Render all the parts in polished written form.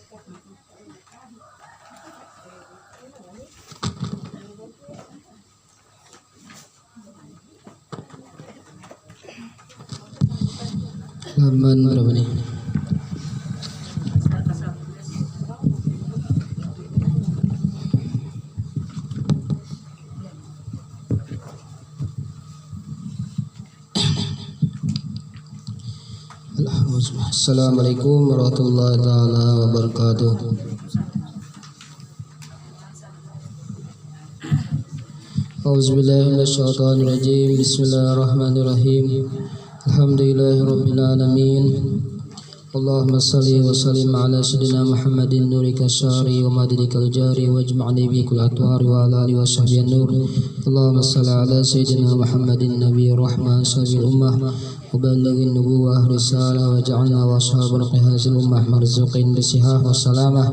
Halaman berapa nih? Assalamualaikum warahmatullahi taala wabarakatuh. Auzubillahi minasyaitonir rajim. Bismillahirrahmanirrahim. Alhamdulillahirabbil alamin. Allahumma shalli wa sallim ala sayyidina Muhammadin nurika syari wa madidikal jari wajma'ni bi kulli atwari wa ala alihi wa sahbihi nur. Allahumma shalli ala sayyidina Muhammadin nabiyir rahmah sabil ummah وبلغ النبوة رسالة وجعلنا وأصحاب هذه الأمة مرزوقين بالصحة والسلامة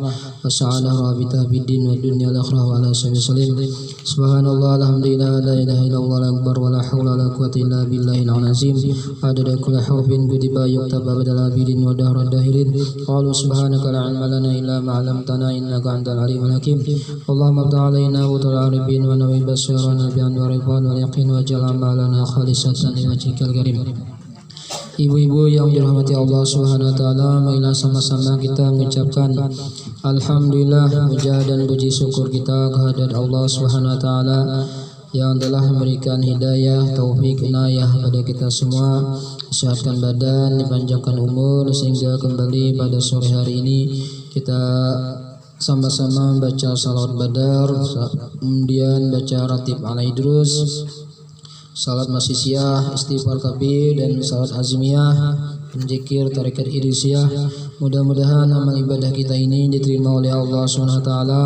وسعادة رابطة بالدين والدنيا الآخرة وعلى سبيل سليم. سبحان الله الحمد لله لا إله إلا الله الأكبر ولا حول ولا قوة إلا بالله العظيم عدد كل حرف كتب يكتب بدل عبيد ودهر الداهرين. قالوا سبحانك لا علم لنا إلا ما علمتنا إنك أنت العليم الحكيم. اللهم افتح علينا وطل العارفين ونوي بصيرنا بأنوار الفضل واليقين واجعل أعمالنا خالصة لوجهك الكريم. Ibu-ibu yang dirahmati Allah Subhanahu wa taala, marilah sama-sama kita mengucapkan alhamdulillah, puja dan puji syukur kita kehadirat Allah Subhanahu wa taala yang telah memberikan hidayah, taufik, inayah pada kita semua, sehatkan badan, dipanjangkan umur sehingga kembali pada sore hari ini kita sama-sama membaca salawat badar, kemudian baca ratib ala idrus, salat masisiyah, istighfar kabir dan salat azmiyah, zikir tarekat idrisiyah. Mudah-mudahan amal ibadah kita ini diterima oleh Allah Subhanahu wa taala.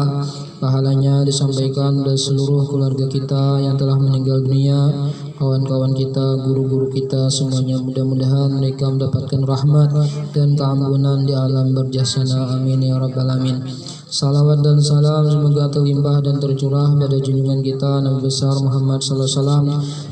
Pahalanya disampaikan oleh seluruh keluarga kita yang telah meninggal dunia, kawan-kawan kita, guru-guru kita, semuanya mudah-mudahan mereka mendapatkan rahmat dan keampunan di alam berjasana. Amin ya rabbal alamin. Salawat dan salam semoga terlimpah dan tercurah pada junjungan kita Nabi besar Muhammad sallallahu alaihi wasallam,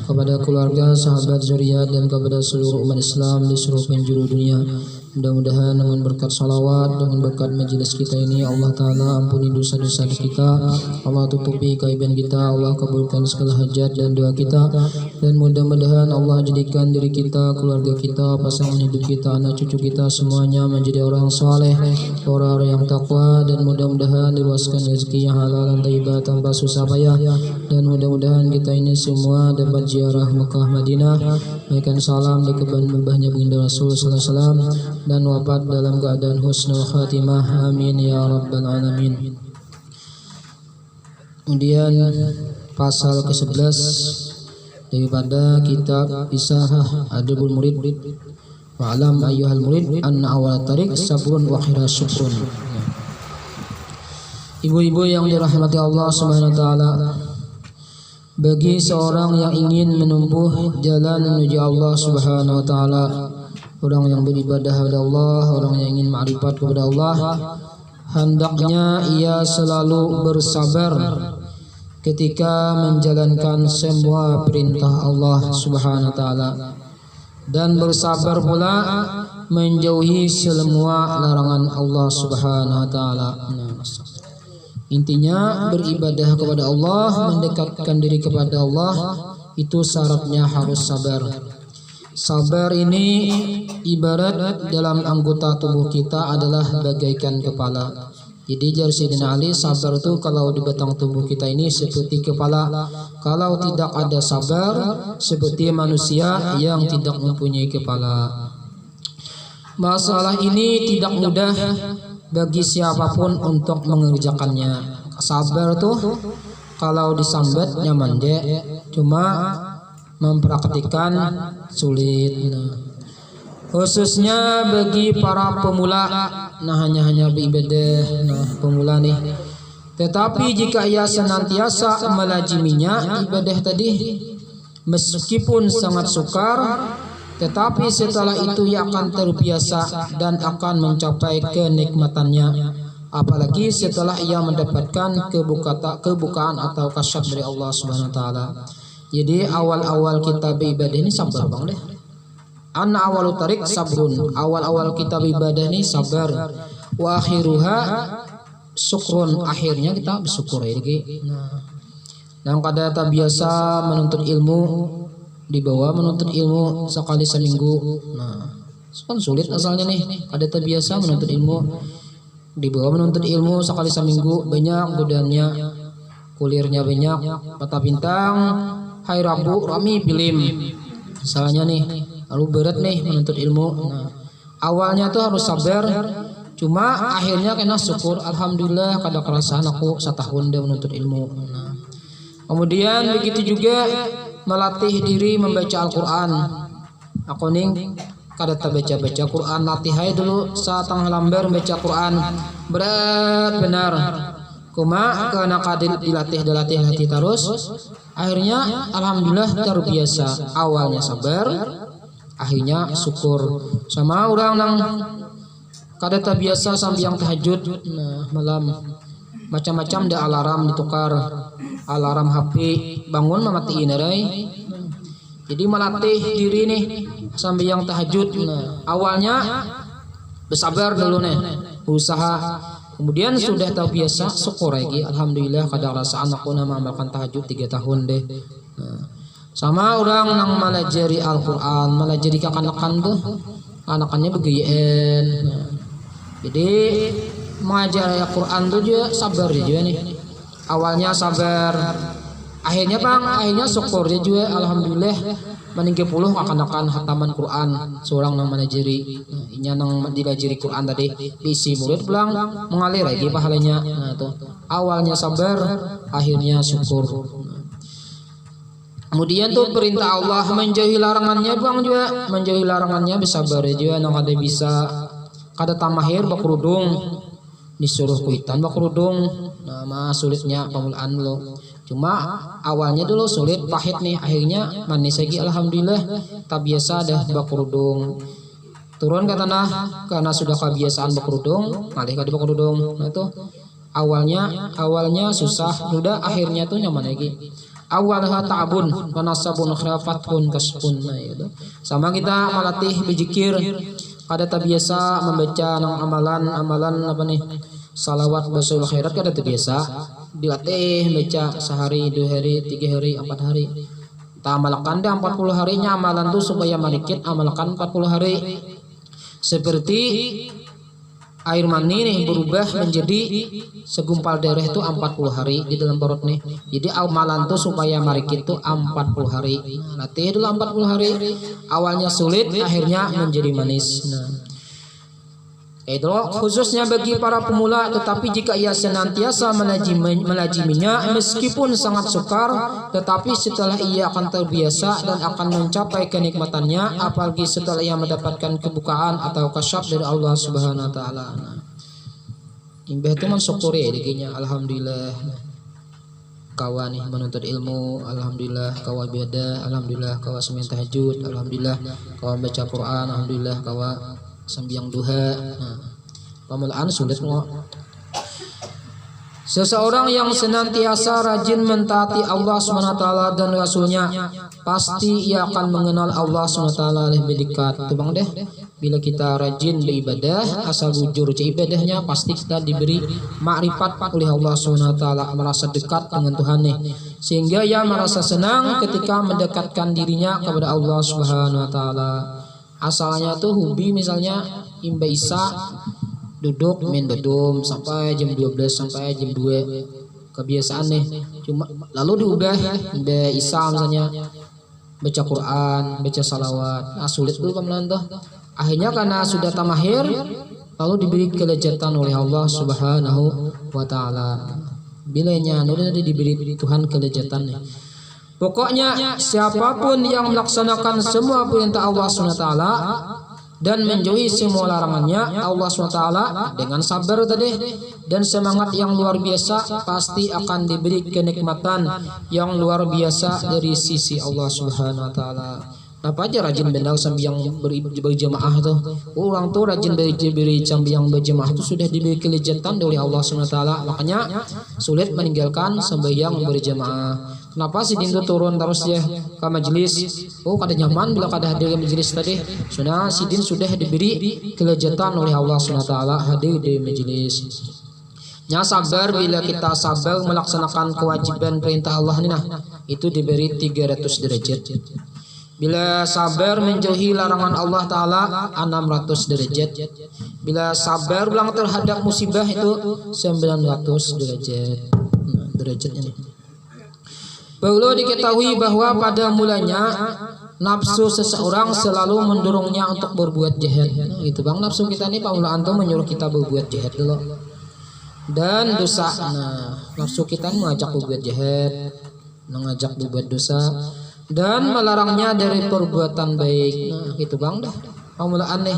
kepada keluarga, sahabat, zuriat dan kepada seluruh umat Islam di seluruh penjuru dunia. Mudah-mudahan dengan berkat salawat, dengan berkat majelis kita ini, Allah Ta'ala ampuni dosa-dosa kita, Allah tutupi kaiban kita, Allah kabulkan segala hajat dan doa kita, dan mudah-mudahan Allah jadikan diri kita, keluarga kita, pasangan hidup kita, anak cucu kita semuanya menjadi orang saleh, orang yang takwa, dan mudah-mudahan diluaskan rezeki yang halal dan thayyibah tanpa susah payah, dan mudah-mudahan kita ini semua dapat ziarah Mekah Madinah, berikan salam di kebun membahnya baginda Rasul sallallahu alaihi wasallam, dan wafat dalam keadaan husnul khatimah. Amin ya rabbal alamin. Kemudian pasal ke-11 daripada kitab Isahah Adabul Murid. Wa alam ayyuhal murid anna awal tarik sabrun wa akhirah syukrun. Ibu-ibu yang dirahmati Allah Subhanahu wa taala, bagi seorang yang ingin menempuh jalan menuju Allah Subhanahu wa taala, orang yang beribadah kepada Allah, orang yang ingin ma'rifat kepada Allah, hendaknya ia selalu bersabar ketika menjalankan semua perintah Allah Subhanahu wa taala, dan bersabar pula menjauhi semua larangan Allah Subhanahu wa taala. Intinya beribadah kepada Allah, mendekatkan diri kepada Allah, itu syaratnya harus sabar. Sabar ini ibarat dalam anggota tubuh kita adalah bagaikan kepala. Jadi jar Sayyidina Ali, sabar itu kalau di batang tubuh kita ini seperti kepala. Kalau tidak ada sabar, seperti manusia yang tidak mempunyai kepala. Masalah ini tidak mudah bagi siapapun untuk mengerjakannya. Sabar tuh kalau disambat nyaman deh, cuma mempraktikkan sulit. Khususnya bagi para pemula, hanya beribadah, pemula nih. Tetapi jika ia senantiasa melaziminya ibadah tadi, meskipun sangat sukar, tetapi setelah itu ia akan terbiasa dan akan mencapai kenikmatannya. Apalagi setelah ia mendapatkan kebukaan atau kasyaf dari Allah Subhanahu wa taala. Jadi awal-awal kita beribadah ini sabar bang deh. Anna awalu tarik sabrun. Awal-awal kita beribadah ini sabar. wa akhiruha syukrun, akhirnya kita bersyukur ya. Nah, kada biasa menuntut ilmu di bawah menuntut ilmu sekali seminggu. Nah, kan sulit asalnya nih, kada biasa menuntut ilmu di bawah menuntut ilmu sekali seminggu, banyak godaannya, kulirnya banyak, mata bintang, hari Rabu rami film. Misalnya nih, lalu berat nih menuntut ilmu. Nah, awalnya tuh harus sabar, cuma akhirnya kena syukur, alhamdulillah kada kerasaan aku 1 tahun deh menuntut ilmu. Nah, kemudian begitu juga melatih diri membaca Al-Quran. Aku nih kada baca Quran, latih aja dulu 1 lembar baca Quran, berat benar. Kuma karena kadil dilatih terus, akhirnya alhamdulillah terbiasa. Awalnya sabar, akhirnya syukur. Sama orang yang kada biasa sambil tahajud, nah, malam macam-macam ada alarm ditukar, alarm HP bangun mematiin rai. Jadi melatih diri nih sambil yang tahajud. Nah, awalnya bersabar dulu nih, usaha. Kemudian sudah tahu biasa, syukur lagi. Alhamdulillah kada rasaan aku mengamalkan tahajud 3 tahun deh. Nah, sama orang yang melajari Al-Quran, melajari kekanakan tuh, anakannya begayaan. Nah, jadi mengajar Al-Quran tuh juga sabar juga nih. Awalnya sabar, akhirnya syukur dia juga. Alhamdulillah meninggi puluh akan hataman Quran seorang yang menajiri. Inya nang dilajari Quran tadi isi murid pulang mengalir lagi pahalanya. Nah, itu awalnya sabar, akhirnya syukur. Kemudian tuh perintah Allah, menjauhi larangannya bang juga, menjauhi larangannya bersabar juga. Nang ada bisa kada tamahir bakrudung, disuruh kuitan bakrudung. Nah, sulitnya pemulaan lo. Cuma awalnya dulu sulit, pahit nih, akhirnya manis lagi. Alhamdulillah tak biasa dah bakrudung. Turun ke tanah karena sudah kebiasaan bakrudung, ngalih ke bakrudung. Nah, itu awalnya susah, udah akhirnya tuh nyaman lagi. Awalnya ta'abun, panasabun khrafatun kasbun. Nah, itu sama kita melatih berzikir. Kada tak biasa membaca amalan apa nih, salawat basul khairat kada tak biasa, dilatih baca sehari, 2 hari, 3 hari, 4 hari. Tak amalkan dah 40 harinya amalan tuh supaya marikit, amalkan 40 hari. Seperti air mani nih berubah menjadi segumpal darah itu 40 hari di dalam perut nih. Jadi amalan tuh supaya marikit itu 40 hari. Latih dulu 40 hari. Awalnya sulit, akhirnya menjadi manis. Nah, itu khususnya bagi para pemula, tetapi jika ia senantiasa melajiminya meskipun sangat sukar, tetapi setelah ia akan terbiasa dan akan mencapai kenikmatannya, apalagi setelah ia mendapatkan kebukaan atau kasyaf dari Allah Subhanahu wa taala. Imbah itu mensyukuri dirinya, alhamdulillah. Kawa nih menuntut ilmu, alhamdulillah. Kawa ibadah, alhamdulillah. Kawa sembahyang tahajud, alhamdulillah. Kawa baca Quran, alhamdulillah. Kawa sembahyang duha. Nah, pemulaan sulit semua. Seseorang yang senantiasa rajin mentaati Allah SWT dan Rasulnya, pasti ia akan mengenal Allah SWT lebih dekat. Itu bang deh, bila kita rajin beribadah, asal jujur ibadahnya, pasti kita diberi makrifat oleh Allah SWT, merasa dekat dengan Tuhan nih, sehingga ia merasa senang ketika mendekatkan dirinya kepada Allah SWT. Asalnya tuh hobi, misalnya Imba Isa duduk main bedum sampai jam 12 sampai jam 2, kebiasaan nih. Cuma lalu diubah Imba Isa misalnya baca Quran, baca salawat. Nah, sulit dulu pemelan tuh. Akhirnya karena sudah tamahir, lalu diberi kelezatan oleh Allah Subhanahu wa taala. Bilanya udah diberi Tuhan kelezatan nih. Pokoknya siapapun yang melaksanakan semua perintah Allah SWT dan menjauhi semua larangannya Allah SWT dengan sabar tadi dan semangat yang luar biasa, pasti akan diberi kenikmatan yang luar biasa dari sisi Allah Subhanahu wa taala. Apa aja rajin benar sambil yang berjamaah tuh. Orang tuh rajin beri sambil yang berjamaah tuh sudah diberi kelezatan oleh Allah SWT. Makanya sulit meninggalkan sembahyang berjamaah. Kenapa si din tuh turun terus ya ke majelis? Oh kada nyaman bila kada hadir ke majelis tadi. Sudah si din sudah diberi kelezatan oleh Allah SWT hadir di majelis. Nya sabar, bila kita sabar melaksanakan kewajiban perintah Allah ini, nah itu diberi 300 derajat. Bila sabar menjauhi larangan Allah Ta'ala 600 derajat. Bila sabar ulang terhadap musibah itu 900 derajat. Nah, derajatnya nih. Perlu diketahui bahwa pada mulanya nafsu seseorang selalu mendorongnya untuk berbuat jahat. Nah, itu bang, nafsu kita nih pamulaan tuh menyuruh kita berbuat jahat dulu. Dan dosa. Nah, nafsu kita mengajak berbuat jahat, mengajak berbuat dosa, dan melarangnya dari perbuatan baik. Nah, itu bang dah pamulaan nih.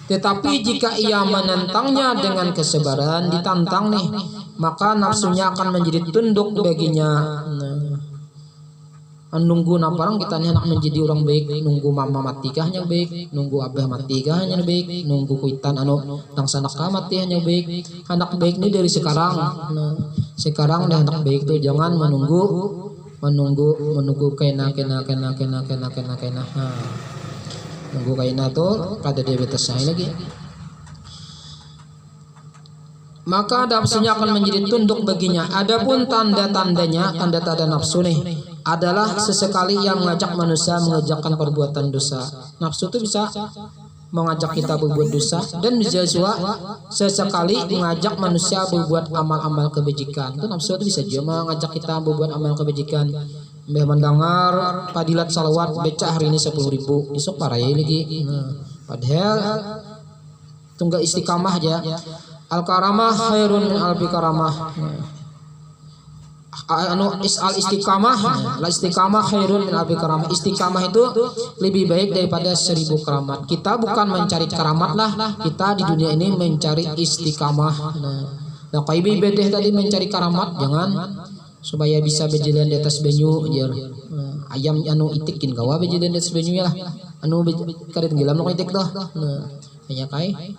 Tetapi jika ia menentangnya dengan kesabaran, ditantang nih, maka nafsunya akan menjadi tunduk baginya. Nah, nunggu naparang kita nih anak menjadi orang baik, nunggu mama mati kah yang baik, nunggu abah mati kah yang baik, nunggu kuitan nang sanaka mati hanya baik. Anak baik ini dari sekarang. Nah, sekarang dah anak baik tuh jangan menunggu kena. Nah, nunggu kena tuh kada diabetes lagi. Maka nafsunya akan menjadi tunduk baginya. Adapun tanda-tandanya, tanda-tanda nafsu nih adalah sesekali yang mengajak manusia mengerjakan perbuatan dosa. Nafsu itu bisa mengajak kita berbuat dosa dan bisa juga sesekali mengajak manusia berbuat amal-amal kebajikan. Itu nafsu itu bisa juga mengajak kita berbuat amal kebajikan. Mbah mendengar padilat salawat baca hari ini 10.000, besok parai lagi. Nah, padahal tunggal istiqamah aja. Al-karamah khairun min alfi karamah. Al-istiqamah, la istiqamah khairun min alfi karamah. Istiqamah itu lebih baik daripada 1000 keramat. Kita bukan mencari keramat lah, kita di dunia ini mencari istiqamah. Nah, kayak ibadah tadi mencari keramat, jangan supaya bisa berjalan di atas banyu jar. Ayam itikin gawa berjalan di atas banyu ya lah. Kada tenggelam no itik dah. Nah, hanya kai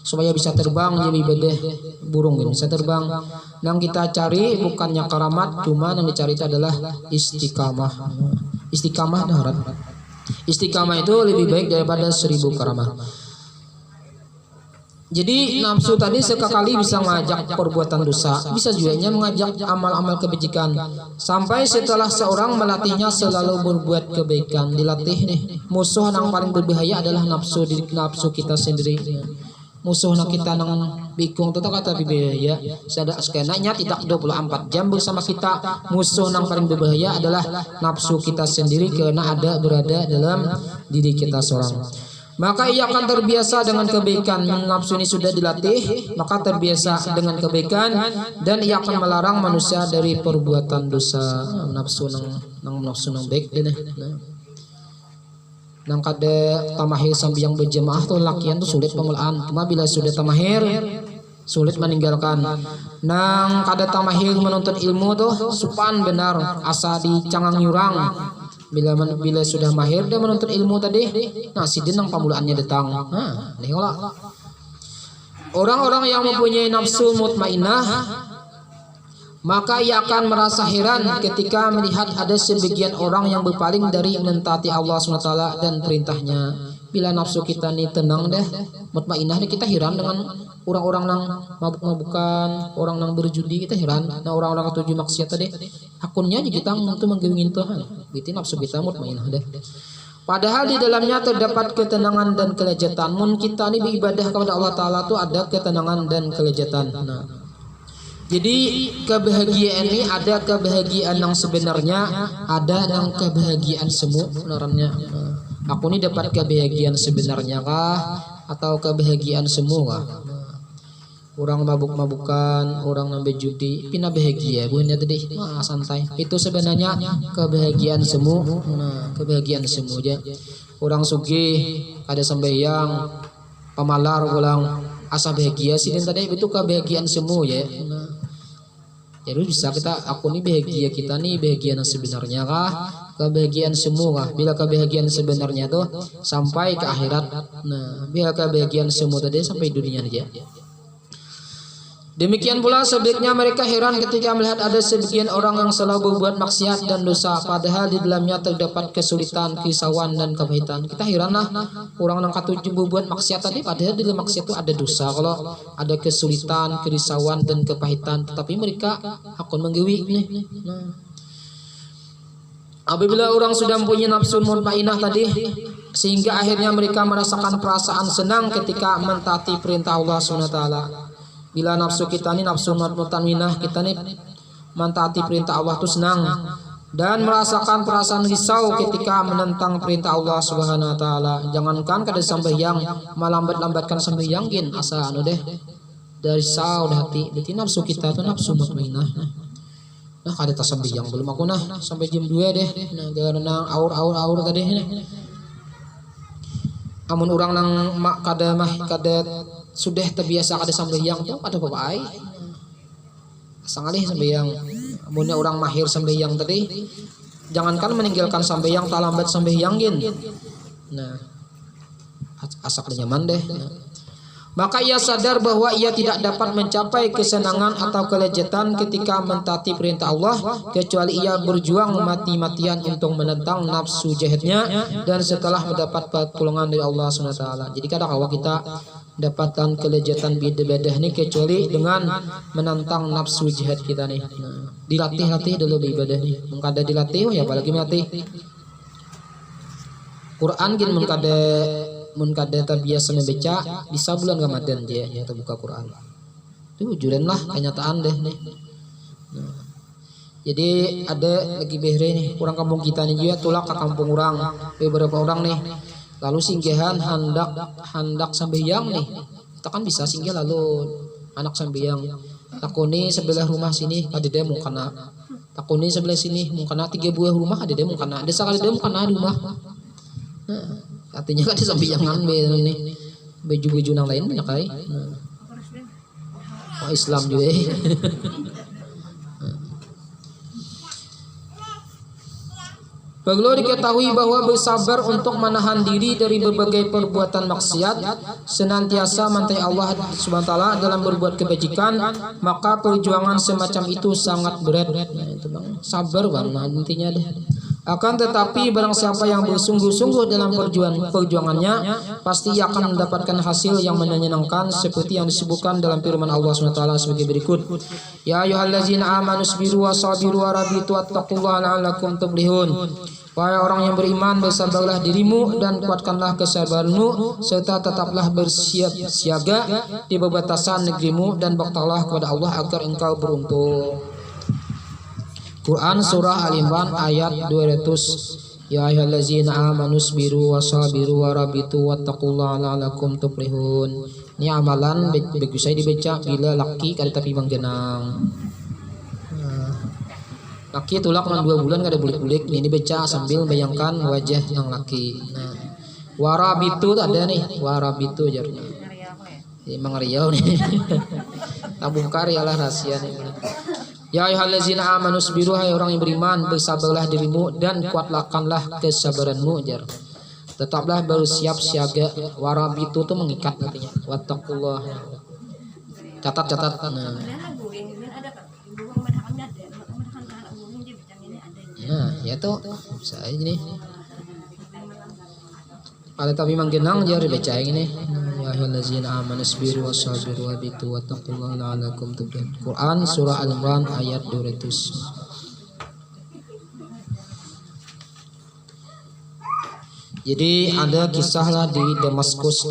supaya bisa terbang jadi ibadah burung bisa terbang. Yang kita cari bukannya keramat, cuma yang dicari itu adalah istiqamah. Istiqamah darat. Istiqamah itu lebih baik daripada 1000 keramat. Jadi nafsu tadi sekali bisa mengajak perbuatan dosa, bisa juga mengajak amal-amal kebajikan. Sampai setelah seorang melatihnya selalu berbuat kebaikan, dilatih nih. Musuh yang paling berbahaya adalah nafsu kita sendiri. Musuh nak kita nang bikung itu kata berbahaya. Sadar sekenanya tidak 24 jam bersama kita. Musuh yang paling berbahaya adalah nafsu kita sendiri karena berada dalam diri kita seorang. Maka ia akan terbiasa dengan kebaikan. Nafsu ini sudah dilatih, maka terbiasa dengan kebaikan dan ia akan melarang manusia dari perbuatan dosa. Nafsu nang baik deh. Nang kada tamahir sambil yang berjamaah tuh lakian tuh sulit pemulaan. Cuma bila sudah tamahir sulit meninggalkan. Nang kada tamahir menuntut ilmu tuh supan benar asa dicangang nyurang. Bila sudah mahir dia menuntut ilmu tadi, nah sidin nang pamulaannya datang. Nah, lihatlah. Orang-orang yang mempunyai nafsu mutmainnah, maka ia akan merasa heran ketika melihat ada sebagian orang yang berpaling dari mentaati Allah SWT dan perintahnya. Bila nafsu kita ini tenang deh, mutmainnah deh, kita heran dengan orang-orang yang mabuk-mabukan, orang yang berjudi, kita heran. Nah orang-orang ketujuh maksiat tadi, akunnya aja kita untuk menggengin Tuhan. Itu nafsu kita mutmainnah deh. Padahal di dalamnya terdapat ketenangan dan kelezatan. Mun kita ini beribadah kepada Allah Ta'ala tuh ada ketenangan dan kelezatan. Nah, jadi kebahagiaan ini ada kebahagiaan yang sebenarnya, ada yang kebahagiaan semu sebenarnya. Aku ini dapat kebahagiaan sebenarnya kah atau kebahagiaan semua? Orang mabuk-mabukan, orang nambah judi, pina bahagia, bukannya tadi santai. Itu sebenarnya kebahagiaan semu. Nah, kebahagiaan semu aja. Orang sugih ada sembahyang, pamalar ulang asa bahagia sih dan tadi itu kebahagiaan semu ya. Nah, jadi bisa kita aku ini bahagia kita nih bahagia yang sebenarnya kah? kebahagiaan semua. Bila kebahagiaan sebenarnya tuh sampai ke akhirat. Nah, bila kebahagiaan semua tadi sampai dunia aja. Demikian pula sebaliknya mereka heran ketika melihat ada sebagian orang yang selalu berbuat maksiat dan dosa, padahal di dalamnya terdapat kesulitan, kerisauan dan kepahitan. Kita heranlah orang yang katuju berbuat maksiat tadi, padahal di dalam maksiat itu ada dosa, kalau ada kesulitan, kerisauan dan kepahitan, tetapi mereka akan menggewi nih. Nah, apabila orang sudah mempunyai nafsu mutmainah tadi, sehingga akhirnya mereka merasakan perasaan senang ketika mentaati perintah Allah SWT. Bila nafsu kita ini nafsu mutmainah, kita ini mentaati perintah Allah itu senang dan merasakan perasaan risau ketika menentang perintah Allah Subhanahu wa taala. Jangankan kada sembahyang, melambat-lambatkan sembahyang gin asa anu deh dari risau dah hati. Berarti nafsu kita itu nafsu mutmainah. Nah, kada tas sembahyang belum aku nah sampai jam 2 deh. Nah, karena aur tadi. Amun orang nang mak kada sudah terbiasa kada sembahyang tuh kada apa-apa ai. Sangalih sembahyang. Amunnya orang mahir sembahyang tadi, jangankan meninggalkan sembahyang, tak lambat sembahyang gin. Nah, asak nyaman deh. Nah. Maka ia sadar bahwa ia tidak dapat mencapai kesenangan atau kelezatan ketika mentaati perintah Allah, kecuali ia berjuang mati-matian untuk menentang nafsu jahatnya dan setelah mendapat pertolongan dari Allah SWT. Jadi kadang kalau kita dapatkan kelezatan beda-beda ini kecuali dengan menentang nafsu jahat kita nih. Nah, dilatih dulu ibadah nih. Mengkada dilatih, ya apalagi melatih. Quran gin mengkada terbiasa membaca bisa bulan Ramadan dia buka Quran. Itu juren lah kenyataan deh nih. Nah, jadi ada lagi behre nih orang kampung kita nih juga tulak ke kampung orang beberapa orang nih. Lalu singgahan hendak sembahyang nih. Kita kan bisa singgah lalu anak sembahyang. Takuni sebelah rumah sini kadede mau kana. Takuni sebelah sini mau kana 3 buah rumah kadede mau kana. Desa kadede mau kana rumah. Nah, artinya kan sembayangan nih baju-baju nang lain banyak kali. Nah. Oh, Islam juga. Perlu diketahui bahwa bersabar untuk menahan diri dari berbagai perbuatan maksiat, senantiasa mantai Allah SWT dalam berbuat kebajikan, maka perjuangan semacam itu sangat berat. Nah, itu bang, sabar bang, nah intinya deh. Akan tetapi barang siapa yang bersungguh-sungguh dalam perjuangannya, pasti akan mendapatkan hasil yang menyenangkan seperti yang disebutkan dalam firman Allah SWT sebagai berikut. Ya ayyuhallazina amanu sabiru wasabiru warabitu wattaqullaha la'allakum tuflihun. Wahai orang yang beriman, bersabarlah dirimu dan kuatkanlah kesabaranmu, serta tetaplah bersiap siaga di perbatasan negerimu dan bertakwalah kepada Allah agar engkau beruntung. Quran surah Al-Imran ayat 200. Ya ayyuhallazina amanu sabiru wasabiru warabitu wattaqullaha la'allakum tuflihun. Ini amalan bagus saya dibaca bila laki kada tapi manggenang. Laki tulak nang 2 bulan kada bulik-bulik, ini dibaca sambil bayangkan wajah yang laki. Nah, warabitu ada nih, warabitu jarnya. Emang riau nih. Tabung karya lah rahasia nih. Ya ayyuhallazina amanu sabiru, hai orang yang beriman, bersabarlah dirimu dan kuatkanlah kesabaranmu jar. Tetaplah bersiap siaga. Warabitu itu mengikat artinya. Wattaqullah. Catat. Nah, ya tuh bisa ini. Ada tapi manggenang jar dibaca ini. Ya ayyuhallazina amanu sabiru wasabiru wabitu wattaqullaha la'allakum tuflihun. Quran surah Al-Imran ayat 200. Jadi ada kisah lah di Damaskus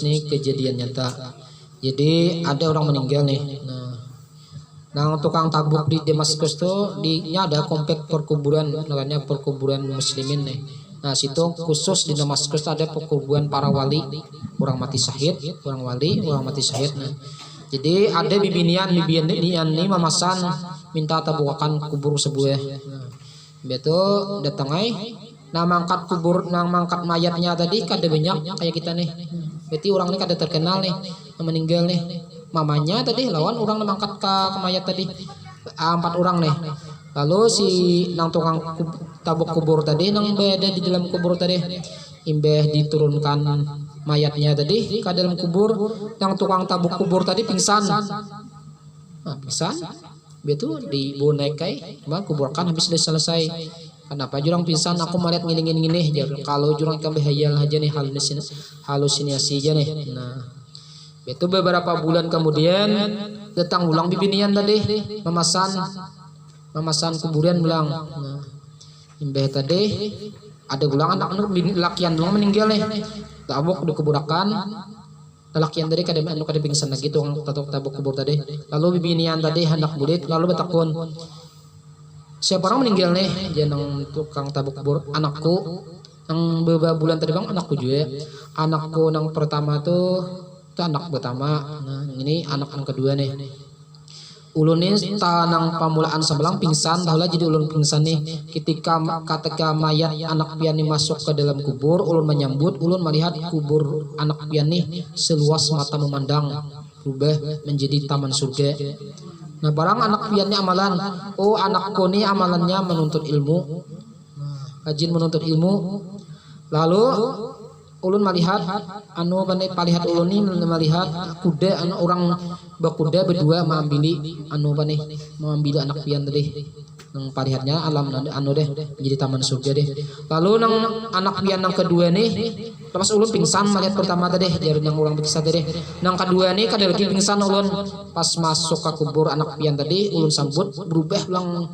nih, kejadian nyata. Jadi ada orang meninggal nih. Nah tukang tabuk di Damaskus tuh ada komplek perkuburan, namanya perkuburan muslimin nih. Nah situ khusus di Damaskus ada perkuburan para wali, orang mati syahid, orang wali, orang mati syahid. Nah, jadi ada bibinian ini mamasan minta tabukakan kubur sebuah. Nah, beto datangai, nah mangkat mayatnya tadi kada banyak kayak kita nih. Berarti orang ini kada terkenal nih, meninggal nih. Mamanya tadi lawan orang mangkat ke mayat tadi 4 orang nih. Lalu si nang tukang tabuk kubur tadi nang beda di dalam kubur tadi imbeh diturunkan mayatnya tadi ke dalam kubur, yang tukang tabuk kubur tadi pingsan. Nah, pingsan betul dibonekai mah kuburkan habis selesai. Kenapa jurang pingsan? Aku melihat gini kalau jurang kabeh hayal aja nih halusinasi aja nih. Nah, itu beberapa bulan kemudian datang ulang bibinian tadi memasan kuburan ulang. Nah, imbeh tadi ada ulang anak lakian ulang meninggal nih. Tabuk dikuburakan lelakian tadi kada pingsan lagi tuh tabuk kubur tadi. Lalu bibinian tadi hendak bulit lalu bertakun, siapa orang meninggal nih? Jangan tukang tabuk kubur. Anakku yang beberapa bulan tadi bang, anakku juga. Anakku yang pertama tuh itu anak pertama. Nah ini anak yang kedua nih. Ulun ini tanang pamulaan sebelang pingsan, tahulah jadi ulun pingsan nih. Ketika mayat anak pian ini masuk ke dalam kubur, ulun menyambut, ulun melihat kubur anak pian nih seluas mata memandang, berubah menjadi taman surga. Nah barang anak pian ini amalan, oh anakku nih amalannya menuntut ilmu, rajin menuntut ilmu. Lalu ulun melihat palihat ulun ini melihat kuda orang berkuda berdua mengambil anak pian tadi nang palihatnya alam deh menjadi taman surga deh. Lalu nang anak pian yang kedua nih pas ulun pingsan melihat pertama tadi jadi yang orang berkisah tadi, nang kedua nih kada lagi pingsan ulun pas masuk ke kubur anak pian tadi ulun sambut berubah ulang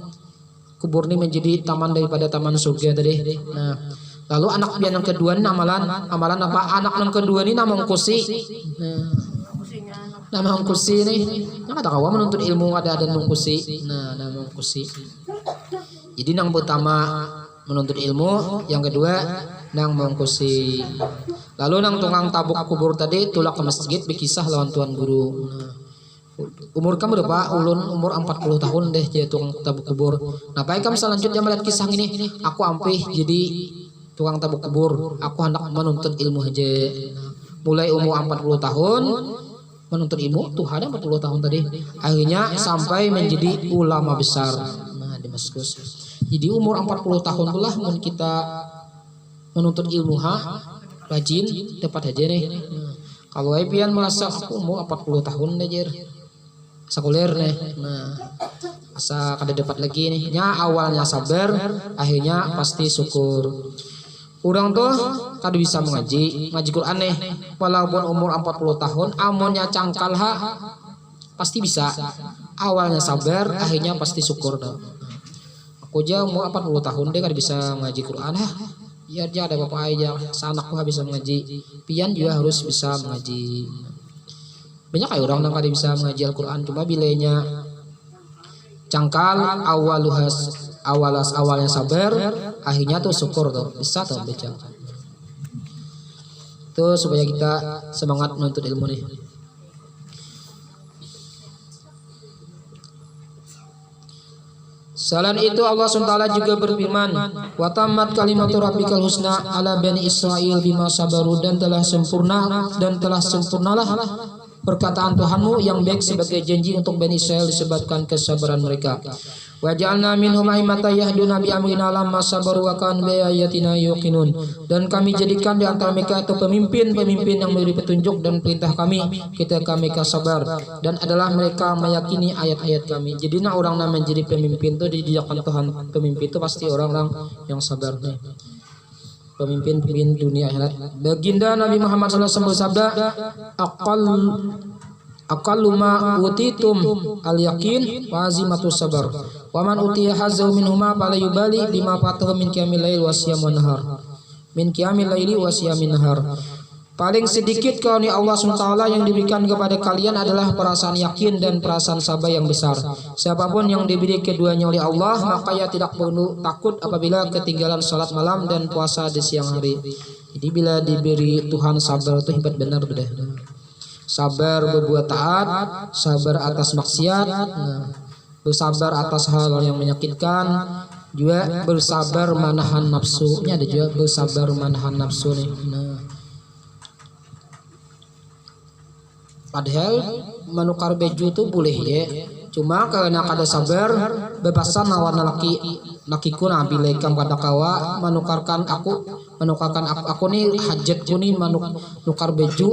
kubur ini menjadi taman daripada taman surga tadi. Nah lalu anak pian yang kedua ini amalan apa? Anak yang kedua ini nama Ongkusi. Nama Ongkusi nih, yang kata kawan menuntut ilmu ada Ongkusi. Nah nama Ongkusi. Jadi yang pertama menuntut ilmu, yang kedua nang Ongkusi. Lalu nang tukang tabuk kubur tadi tulak ke masjid berkisah lawan tuan guru. Nah, umur kamu berapa? Ulun umur 40 tahun deh jadi tukang tabuk kubur. Nah baik kamu selanjutnya melihat kisah ini, aku ampih jadi tukang tabuk kubur, aku hendak menuntut ilmu aja. Mulai umur 40 tahun menuntut ilmu, tuh ada 40 tahun tadi. Akhirnya sampai menjadi ulama besar. Nah, Damaskus. Jadi umur 40 tahun itulah mun kita menuntut ilmu rajin tepat aja nih. Kalau pian merasa aku umur 40 tahun aja. Sekuler nih. Nah, asa kada dapat lagi nih. Nya awalnya sabar, akhirnya pasti syukur. Orang tuh kada bisa ngaji Quran nih walaupun umur 40 tahun amonnya cangkal pasti bisa. Awalnya sabar akhirnya pasti syukur dah. Aku aja umur 40 tahun deh kada bisa ngaji Quran ya aja ada bapak aja sanakku bisa mengaji pian juga harus bisa mengaji. Banyak kayak orang yang kada bisa mengaji Al-Quran cuma bilanya cangkal awalnya sabar akhirnya tuh syukur tuh bisa tuh baca tuh supaya kita semangat menuntut ilmu nih. Selain itu Allah SWT juga berfirman, wa tammat kalimatu rabbikal husna ala bani Israil bima sabaru, dan telah sempurnalah perkataan Tuhanmu yang baik sebagai janji untuk Bani Israel disebabkan kesabaran mereka. Wa ja'alna minhum a'immatan yahduna bi amrina lamma sabaru wa kanu bi ayatina yuqinun. Dan kami jadikan di antara mereka itu pemimpin yang memberi petunjuk dan perintah kami ketika mereka sabar dan adalah mereka meyakini ayat-ayat kami. Jadi orang yang menjadi pemimpin itu dididikan Tuhan. Pemimpin itu pasti orang-orang yang sabar nih. Pemimpin dunia akhirat. Baginda Nabi Muhammad SAW bersabda, aqallu ma utitum al-yaqin wa azimatu sabar. Wa man utiya hazzahu minhuma fala yubali bima fatahu min qiyamil lail wa siyamin nahar. Min qiyamil laili wa siyamin nahar. Paling sedikit karunia Allah SWT yang diberikan kepada kalian adalah perasaan yakin dan perasaan sabar yang besar. Siapapun yang diberi keduanya oleh Allah, maka ia tidak perlu takut apabila ketinggalan salat malam dan puasa di siang hari. Jadi bila diberi Tuhan sabar itu hebat benar bedah. Sabar berbuat taat, sabar atas maksiat, bersabar atas hal yang menyakitkan, juga bersabar menahan nafsu. Ini ada juga bersabar menahan nafsu nih. Padahal menukar baju itu boleh ya, Cuma karena kada sabar bebasan lawan lakiku nabi lekam kada kawa menukarkan aku nih hajatku nih menukar baju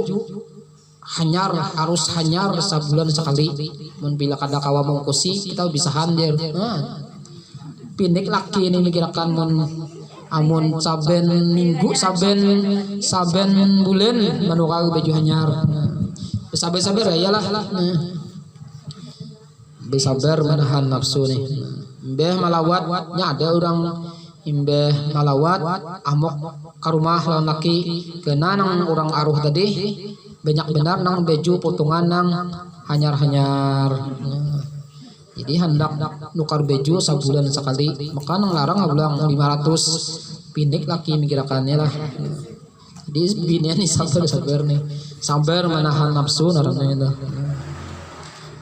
harus hanyar sebulan sekali. Mun bila kada kawa mengkusi kita bisa handir. Pinik laki ini mikirakan amun saben minggu saben bulan menukar baju hanyar. Sabar ya lah. Bersabar menahan nafsu nih. Imbeh malawatnya ada orang imbeh malawat amok ke rumah lawan laki kena nang orang aruh tadi banyak benar nang baju potongan nang hanyar-hanyar. Jadi hendak nukar baju sebulan sekali maka nang larang ngabulang 500 pindik laki mikirakannya lah. Jadi binian nih sabar nih. Sabar menahan nafsu narangnya itu.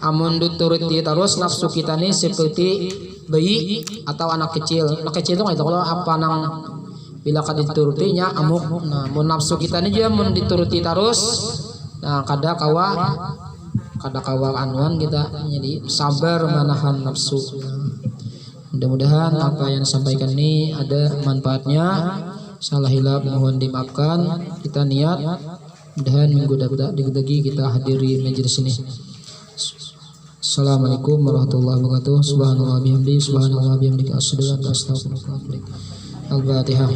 Amun dituruti terus nafsu kita nih seperti bayi atau anak kecil. Anak kecil itu nggak tahu apa nang bila kada diturutinya amuk. Nah, mun nafsu kita nih juga mun dituruti terus, nah kada kawa anuan kita. Jadi sabar menahan nafsu. Mudah-mudahan apa yang disampaikan ini ada manfaatnya. Salah hilap mohon dimaafkan. Kita niat mudah-mudahan minggu lagi kita hadiri majelis ini. Assalamualaikum warahmatullahi wabarakatuh. Subhanallah bihamdi, subhanallah bihamdika, asyhadu an la ilaha illallah wa atubu ilaik. Al-Fatihah.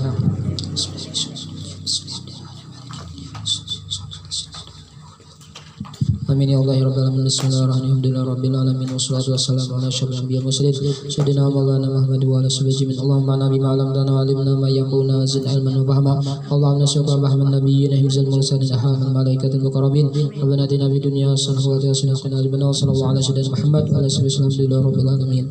Amin ya Allah ya rabbal alamin. Bismillahirrahmanirrahim. Rabbil alamin wassalatu wassalamu ala asyrofil anbiya'i wal mursalin sayyidina maulana Muhammad wa ala sahbihi. Allahumma nabi ma'alamdana wa alimna ma yaquna zid ilman wa fahma. Allahumma nas'aluka rahman nabiyyin hifzal mursalin hamal malaikatil muqarrabin. Rabbana atina fid dunya hasanah wa qina adzabannar. Sallallahu ala sayyidina Muhammad wa ala sahbihi rabbil alamin.